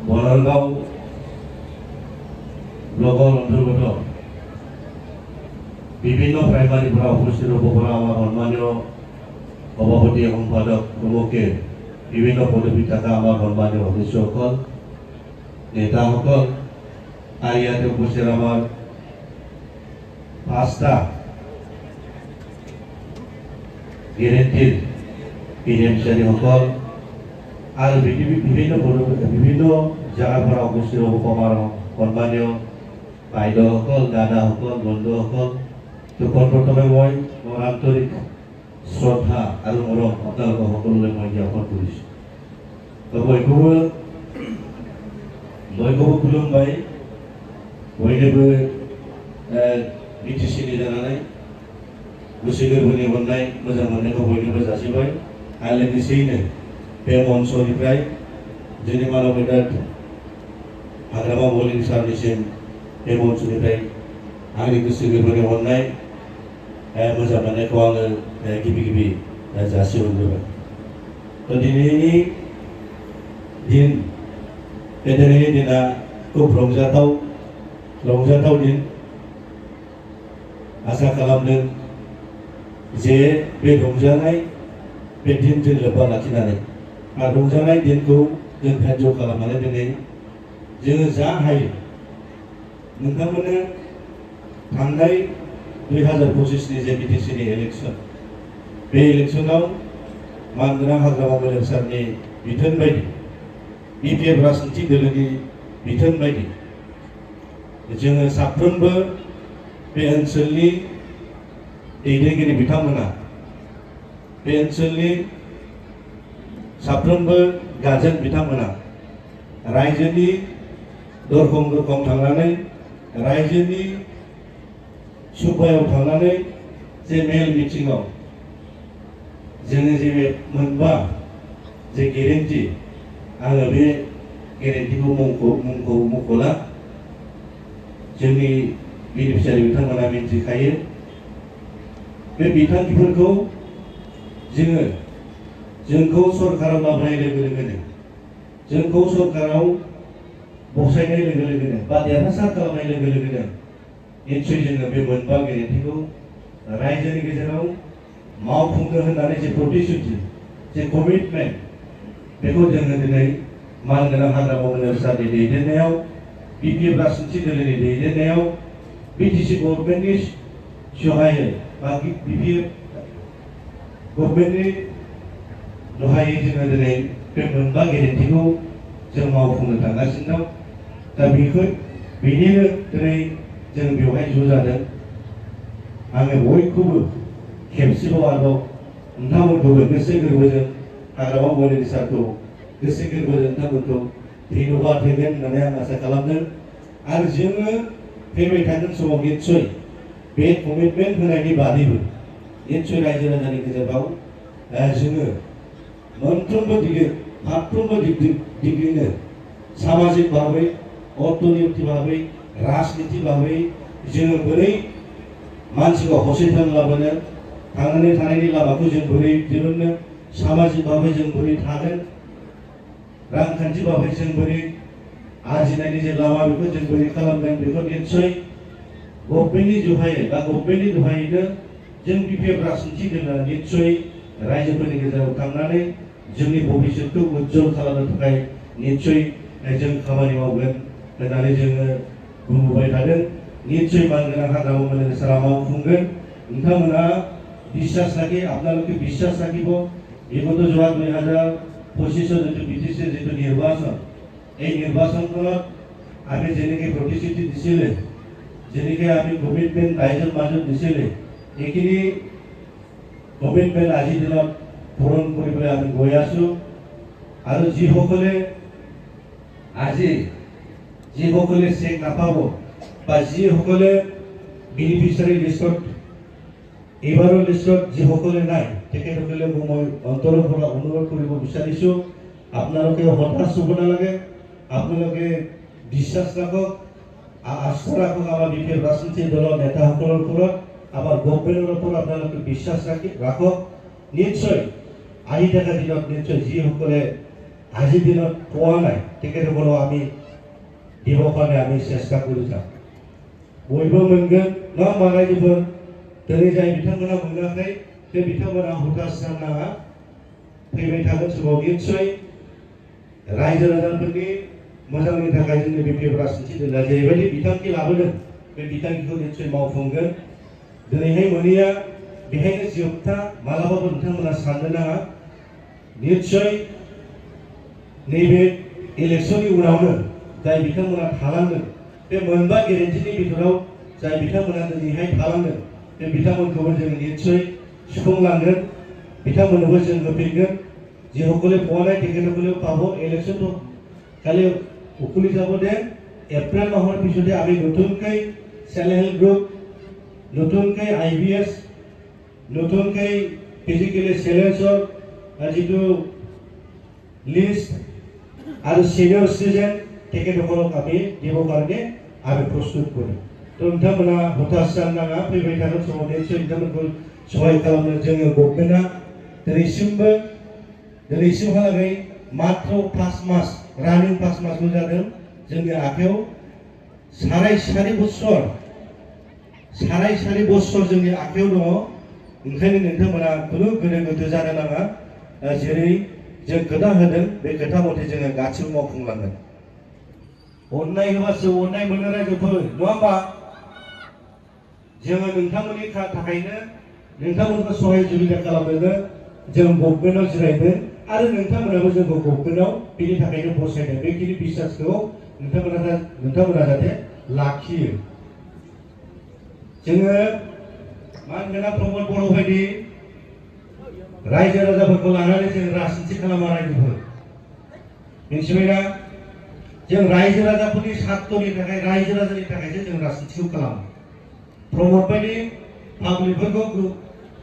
বনৰগাঁও ব্লকৰ অন্তৰ্গত বিভিন্ন প্ৰাইমাৰীৰ পৰা উপস্থিত হ'ব পৰা আমাৰ সন্মানীয় সভাপতি সম্পাদক প্ৰমুখে বিভিন্ন পদবীত থকা আমাৰ সন্মানীয় সদস্যসকল নেতাসকল আৰু ইয়াতে উপস্থিত আমাৰ 5টা গেৰেণ্টিৰ পিএমচিসকল আৰু বিভিন্ন জাগাৰ পৰা উপস্থিত হ'ব আমাৰ সন্মানীয় বাইদেউসকল দাদাসকল বন্ধুসকল প্ৰথমে মই মোৰ আন্তৰিক শ্ৰদ্ধা আৰু মৰম আপোনালোকৰ সকলোলৈ মই জ্ঞাপন কৰিছোঁ बयखौबो खुलुमबाय बयनोबो बिटिसिनि जानानै गोसो गोरबोनि अननाय मोजां मोननायखौ बयनोबो जासिबाय आरो लोगोसेयैनो बे मन्चनिफ्राय जोंनि मानव गेदेर हाग्रामा मलिक सारनिसिम बे मन्चनिफ्राय आंनि गोसो गोरबोनि अननाय मोजां मोननायखौ आङो गिबि जासिहरग्रोबाय दिनैनि दिन दिनैनि दिना खुब रंजाथाव दिन आसा खालामदों जे बे रंजानाय बे दिनजों लोब्बा लाखिनानै आरो रंजानाय दिनखौ जों धार्य खालामनानै दिनै जोङो जा हायो नोंथांमोननो थांनाय 2025 नि जे बिटिसिनि इलेक्शन बे इलेक्शनाव मानगोनां हाग्रामा मलिक सारनि बिथोन बायदि बिपिएफ राजनितिक दोलोनि बिथोन बायदि जोङो साफ्रोमबो बे ओनसोलनि दैदेनगिरि बिथांमोना बे ओनसोलनि साफ्रोमबो गार्जेन बिथांमोना रायजोनि दरखं थांनानै रायजोनि सुबायाव थांनानै जे मेल मिटिंआव जोङो जे मोनबा जे गेरेन्टि आङो बे गेरेन्टिखौ मुंखौ मख'ला जोंनि बेनिफिसियारि बिथांमोना मिन्थिखायो बे बिथांखिफोरखौ जोंखौ सरकाराव लाबोनाय लोगो लोगोनो जोंखौ सरकाराव बसायनाय लोगो लोगोनो बा देरहासार खालामनाय लोगो लोगोनो निश्चय जोङो बे मोनबा गेरेन्टिखौ रायजोनि गेजेराव मावफुंनो होननानै जे प्रतिश्रुति जे कमिटमेन्ट बेखौ जोङो दिनै मानगोनां हाग्रामा मलिक सारनि दैदेननायाव बिपिएफ राजनितिक दोलोनि दैदेननायाव बिटिसि गभर्नमेन्टनि सहायै बा बिपिएफ गभर्नमेन्टनि सहायै जोङो दिनै बे मोनबा गेरेन्टिखौ जों मावफुंनो थांगासिनो दं दा बेनिनो दिनै जों बेवहाय ज' जादों आङो बयखौबो खेबसेबाव आरोबाव नोंथांमोनखौबो गोसो गोरबोजों हाग्रामा मलिक सारखौ गोसो गोरबोजों नोंथांमोनखौ धन्यबाद होगोन होननानै आं आसा खालामदों आरो जोङो फैबाय थागोन समाव निश्चय बे कमिटमेन्ट होनायनि बादैबो निश्चय रायजो राजानि गेजेराव जोङो मोनफ्रोमबो फारफ्रोमबो दिगैनो सामाजिक भाबै अर्थनैतिक भाबै राजनीति भाबै जोङो बोरै मानसिखौ हसैथान लाबोनो थांनानै थानायनि लामाखौ जों बोरै दिहुननो सामाजिक भाबै जों बोरै थागोन रांखान्थि भाबै जों बोरै आरजिनायनि जे लामा बेखौ जों बोरै खालामगोन बेखौ निश्चय गभर्नमेन्टनि जहायै बा गभर्नमेन्टनि दहायैनो जों बिपिएफ राजनितिक दोलोआ निश्चय रायजोफोरनि गेजेराव थांनानै जोंनि भबिष्यतखौ उज्जवल खालामनो थाखाय निश्चय जों खामानि मावगोन होननानै जोङो बुंबोबाय थादों निश्चय मानगोनां हाग्रामा मलिक सारा मावफुंगोन नोंथांमोना বিশ্বাস রাখি আপনাদেরকে বিশ্বাস রাখিব বিগত যোৱা 2025 যেটো বিটিসি যেটো নির্বাচন এই নির্বাচনখনত আমি যেনেকে প্ৰতিশ্ৰুতি দিছিলে যেনেকে আমি কমিটমেন্ট ৰাইজৰ মাজত দিছিলে এইখিনি কমিটমেন্ট আজি দিনত পূৰণ কৰিবলৈ আমি গৈ আছো আৰু যিসকলে চেক নাপাব বা যিসকলে বেনিফিচিয়াৰী লিষ্টত এবাৰৰ লিষ্টত যিসকলে নাই তেখেতসকলে মই অন্তৰৰ পৰা অনুৰোধ কৰিব বিচাৰিছোঁ আপোনালোকে হতাশ হ'ব নালাগে আপোনালোকে বিশ্বাস ৰাখক আস্থা ৰাখক আমাৰ বিপিএফ ৰাজনীতিক দলৰ নেতাসকলৰ ওপৰত আমাৰ গভৰ্ণমেণ্টৰ ওপৰত আপোনালোকে বিশ্বাস ৰাখক নিশ্চয় আহি থকা দিনত নিশ্চয় যিসকলে আজিৰ দিনত পোৱা নাই তেখেতসকলক আমি দিবৰ কাৰণে আমি চেষ্টা কৰি যাম বয়बो मोनगोन नङा होमबा रायजोफोर दिनै जाय बिथांमोना मोनाखै बे बिथांमोना हताश जानाङा फैबाय थागोन समाव निस्सय रायजो राजाफोरनि मोजांनि थाखाय जोंनि बिपिएफ राजनिथि दला जेरैबायदि बिथांखि लाबोदों बे बिथांखिखौ निस्सय मावफुंगोन दिनैहाय मोनैया बेहायनो जोबथा मालाबाबो नोंथांमोना साननो नाङा निस्सय नैबे इलेक्शननि उनावनो जाय बिथांमोना थालांगोन बे मोनबा गेरेन्टिनि बिथोराव जाय बिथांमोना दिनैहाय थालांगोन बे बिथांमोनखौबो जों निस्सय सुफुंलांगोन बिथांमोननोबो जों होफिनगोन যিসকলে পোৱা নাই তেখেতসকলেও পাব ইলেকশ্যনটো কালি উকলি যাব দে এপ্ৰিল মাহৰ পিছতে আমি নতুনকৈ সেল্ফ হেল্প গ্ৰুপ নতুনকৈ IBS নতুনকৈ ফিজিকেলি চ্যালেঞ্জৰ যিটো লিষ্ট আৰু সিনিয়ৰ সিটিজেন তেখেতসকলক আমি দিবৰ কাৰণে আমি প্ৰস্তুত কৰিম তো नोंथांमोना हताश जानो नाङा फैबाय थागोन समाव निस्सय नोंथांमोनखौ सहाय खालामनो जोङो गभर्नमेन्टआ दिनैसिमहालागै मात्र 5 मास रानिं 5 मासल' जादों जोंनि आखायाव साराय 4 बोसोर जोंनि आखायाव दङ ओंखायनो नोंथांमोना खुनु गोनो गोथो जानो नाङा जेरै जों खोथा होदों बे खोथा मथे जोङो गासिबो मावफुंलांगोन अननाय होबासो अननाय मोनो रायजोफोर नङा होमबा जोङो नोंथांमोननि थाखायनो नोंथांमोनखौ सहाय सुबिदा खालामनो जों गभर्नमेन्टआव जिरायदों आरो नोंथांमोनाबो जोंखौ गभर्नमेन्टआव बेनि थाखायनो बसायदों बेखिनि बिश्वासखौ नोंथांमोना जाहाथे लाखियो जोङो मानगोनां प्रमद बर' बायदि रायजो राजाफोरखौ लानानै जों राजनिथि खालामा रायजोफोर मिथिबायना जों रायजो राजाफोरनि स्वार्थनि थाखाय रायजो राजानि थाखायसो जों राजनिथिखौ खालामो प्रमद बायदि पाब्लिकफोरखौ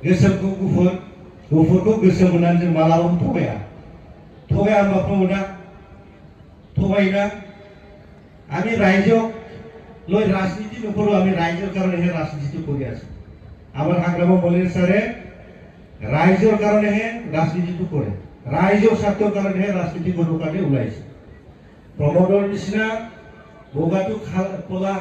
गोसोमखौ गुफुरखौ गोसोम होनानै जों मालाबाबो थगाया होमबा प्रमदा थगायोना আমি রাইজক লৈ রাজনীতি নকৰো আমি রাইজৰ কাৰণেহে ৰাজনীতি কৰি আছো আমাৰ হাগ্ৰামা মলিৰ ছাৰে ৰাইজৰ কাৰণেহে ৰাজনীতিটো কৰে ৰাইজৰ স্বাৰ্থৰ কাৰণেহে ৰাজনীতি কৰিব কাৰণে ওলাইছে প্ৰমোদৰ নিচিনা বগাটো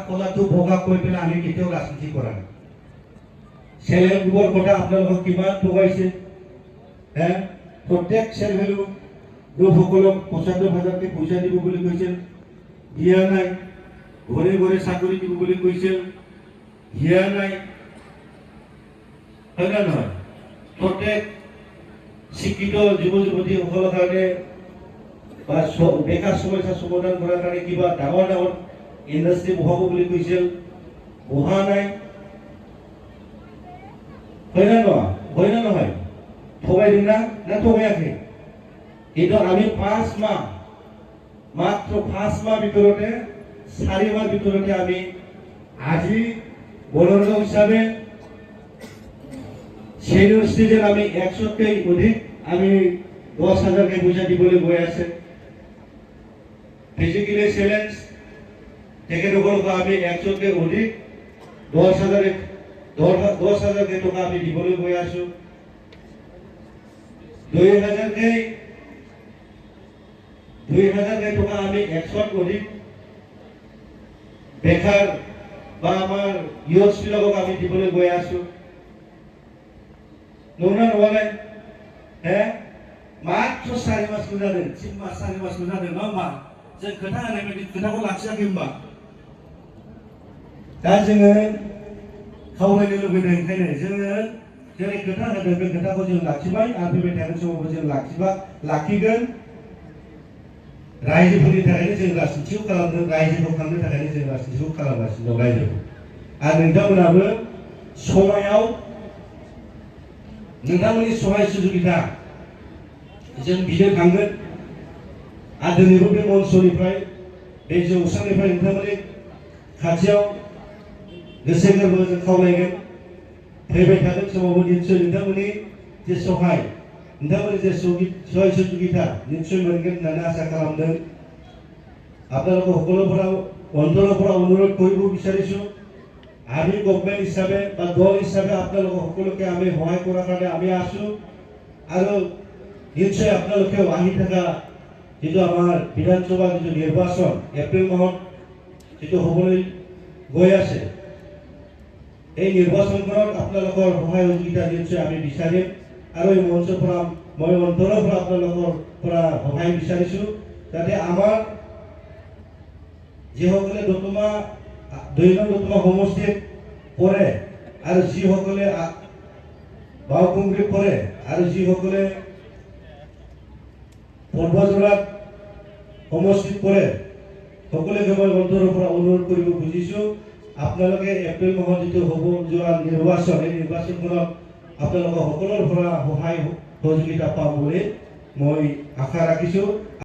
কলাটো বগা কৈ পেলাই আমি কেতিয়াও ৰাজনীতি কৰা নাই সেল্ফ হেল্প গ্ৰুপৰ কথা আপোনালোকক কিমান ঠগাইছে প্ৰত্যেক সেল্ফ হেল্প গ্ৰুপসকলক ৭৫,০০০কে পইচা দিব বুলি কৈছিল দিয়া নাই ঘৰে ঘৰে চাকৰি দিব বুলি কৈছিল দিয়া নাই হয় না নহয় প্ৰত্যেক শিক্ষিত যুৱ যুৱতীসকলৰ কাৰণে বা বেকাৰ সমস্যা সমাধান কৰাৰ কাৰণে কিবা ডাঙৰ ডাঙৰ ইণ্ডাষ্ট্ৰী বহাব বুলি কৈছিল বহা নাই হয় না নহয় ঠগাইদোं না ঠগায়াखै কিন্তু আমি 5 মাহ মাত্র 5 মাহ ভিতৰতে 4 মাহ ভিতৰতে আমি আজি বনগাঁও হিসাবে সিনিয়র সিটিজেন আমি 100কে অধিক আমি 10,000কে পইচা দিবলৈ গৈ আছে ফিজিক্যালি চ্যালেঞ্জ তেখেতসকলক আমি 100কে অধিক 10,000কে টকা আমি দিবলৈ গৈ আছো 2,000কে টকা আমি 100 অধিক বেকাৰ বা আমাৰ ইউথবিলাকক আমি দিবলৈ গৈ আছো নয় মাত্ৰ 4 মাস जादों 3 मास 4 मास जादों नङा होमबा जों खोथा होनाय बायदि खोथाखौ लाखियाखै होमबा दा जोङो खावलायनो लुबैदों ओंखायनो जोङो जेरै खोथा होदों बे खोथाखौ जों लाखिबाय आरो फैबाय थानाय समावबो जों लाखिगोन रायजोफोरनि थाखायनो जों राजनिथिखौ खालामदों रायजोखौ खालामनो थाखायनो जों राजनिथिखौ खालामगासिनो दं रायजोखौ आरो नोंथांमोनाबो समायाव नोंथांमोननि सहाय सुजुगिता जों बिनो थांगोन आरो दिनैबो बे मन्चनिफ्राय बे जौसांनिफ्राय नोंथांमोननि खाथियाव गोसो गोरबोजों खावलायगोन फैबाय थागोन समावबो निस्सय नोंथांमोननि जे सहाय नोंथांमोननि जे सहाय सुजुगिता निस्सय मोनगोन होननानै आसा खालामदों আপোনালোকৰ সকলোপৰাও অন্তৰৰ পৰা অনুৰোধ কৰিব বিচাৰিছোঁ আমি গভৰ্নমেন্ট হিচাপে বা দল হিচাপে আপোনালোকক সকলোকে আমি সহায় কৰাৰ কাৰণে আমি আছো আৰু নিশ্চয় আপোনালোকেও আহি থকা যিটো আমাৰ বিধানসভা যিটো নিৰ্বাচন এপ্ৰিল মাহত যিটো হ'বলৈ গৈ আছে, এই নিৰ্বাচনখনত আপোনালোকৰ সহায় সহযোগিতা নিশ্চয় আমি বিচাৰিম আৰু এই মঞ্চৰ পৰা মই অন্তৰৰ পৰা আপোনালোকৰ পৰা সহায় বিচাৰিছোঁ যাতে আমাৰ যিসকলে দতমা 2 নং দতমা সমষ্টিত পৰে আৰু যিসকলে বাওকুংগ্ৰীত পৰে আৰু যিসকলে পৰ্বজোৰাত সমষ্টিত পৰে সকলোকে মই অন্তৰৰ পৰা অনুৰোধ কৰিব খুজিছোঁ আপোনালোকে এপ্ৰিল মাহত যিটো হ'ব যোৱা নিৰ্বাচন এই নিৰ্বাচনখনত আপোনালোকৰ সকলোৰ পৰা সহায় সহযোগিতা পাম বুলি মই আশা ৰাখিছোঁ।